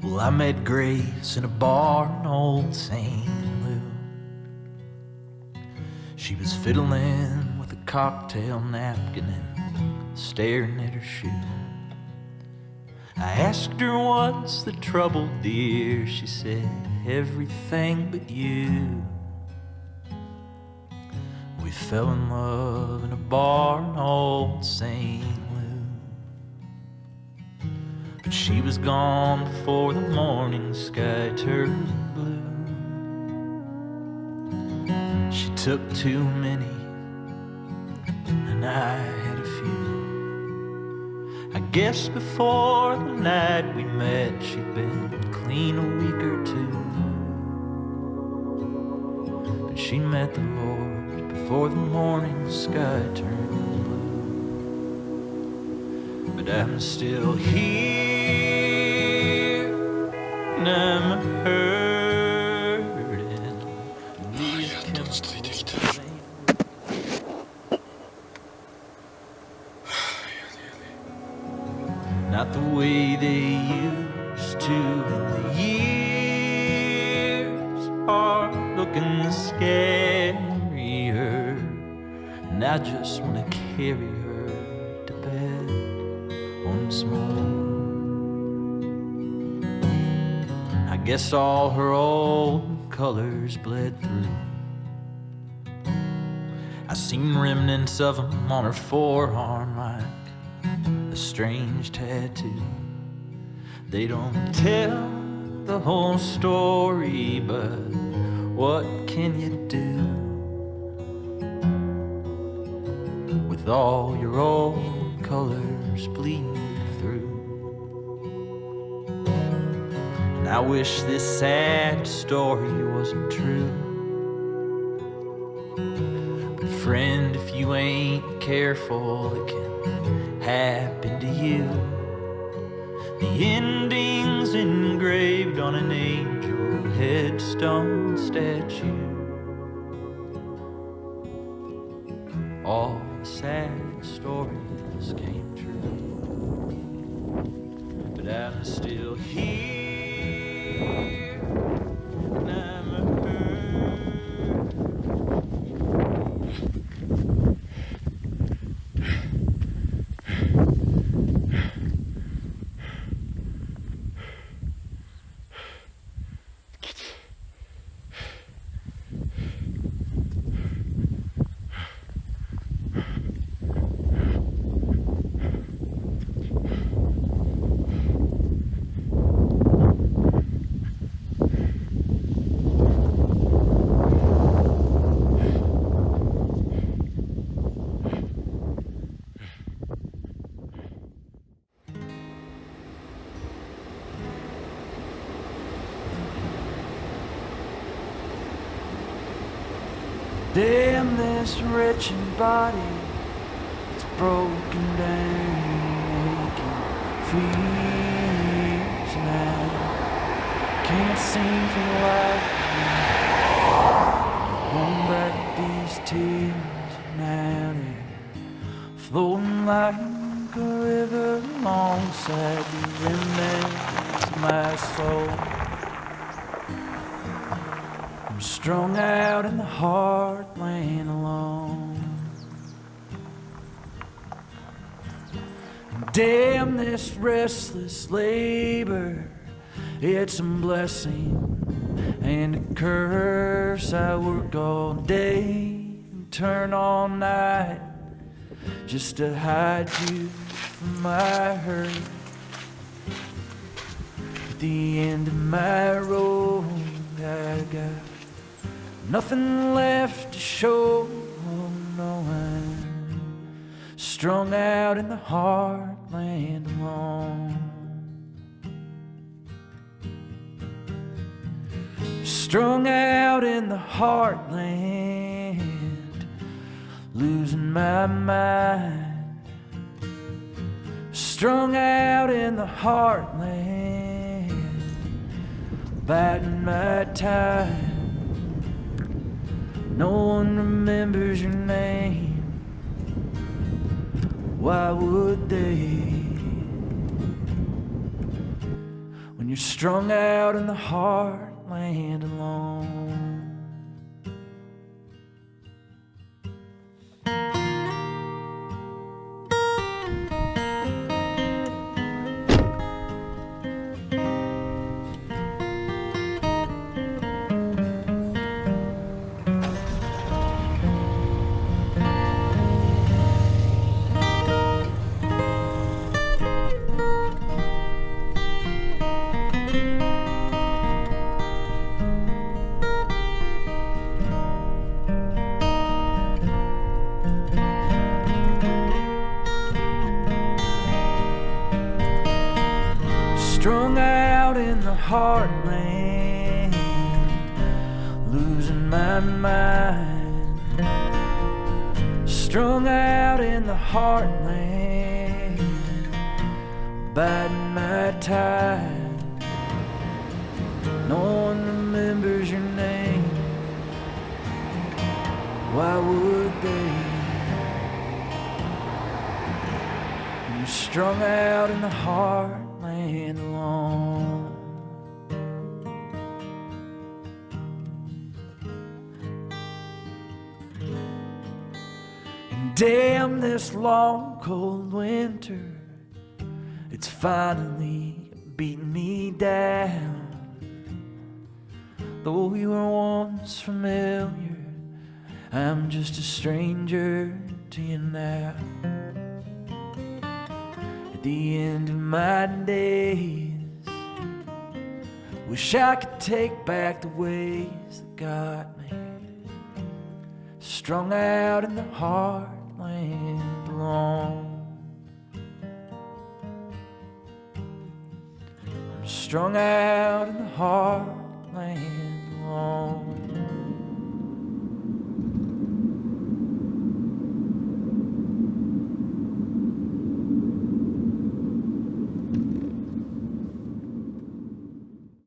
Well, I met Grace in a bar in old St. Louis. She was fiddling with a cocktail napkin and staring at her shoe. I asked her, what's the trouble, dear? She said, everything but you. We fell in love in a bar in old St. Louis. But she was gone before the morning sky turned blue. She took too many, and I had a few. I guess before the night we met, she'd been clean a week or two. But she met the Lord before the morning sky turned blue. But I'm still here, and I'm hurting. These chemicals not the way they used to, and the years are looking scarier, and I just wanna carry her to bed once more. I guess all her old colors bled through. I seen remnants of them on her forearm like a strange tattoo. They don't tell the whole story, but what can you do with all your old colors bleeding through? And I wish this sad story wasn't true. But friend, if you ain't careful, it can happen to you. The ending's engraved on an angel headstone statue. All the sad stories came true, but I'm still here, and I'm damn this wretched body is broken down, making fears now. Can't seem for life to hold back these tears now. They're flowing like a river alongside the remnants of my soul. Strung out in the heartland alone. Damn this restless labor, it's a blessing and a curse. I work all day and turn all night just to hide you from my hurt. At the end of my road, I got nothing left to show. No, I'm strung out in the heartland alone. Strung out in the heartland, losing my mind, strung out in the heartland, biding my time. No one remembers your name. Why would they? When you're strung out in the heartland alone. Strung out in the heartland, losing my mind. Strung out in the heartland, biding my time. No one remembers your name. Why would they? When you're strung out in the heartland alone. And damn this long cold winter, it's finally beating me down. Though we were once familiar, I'm just a stranger to you now. At the end of my days, wish I could take back the ways that got me strung out in the heartland alone. I'm strung out in the heartland alone.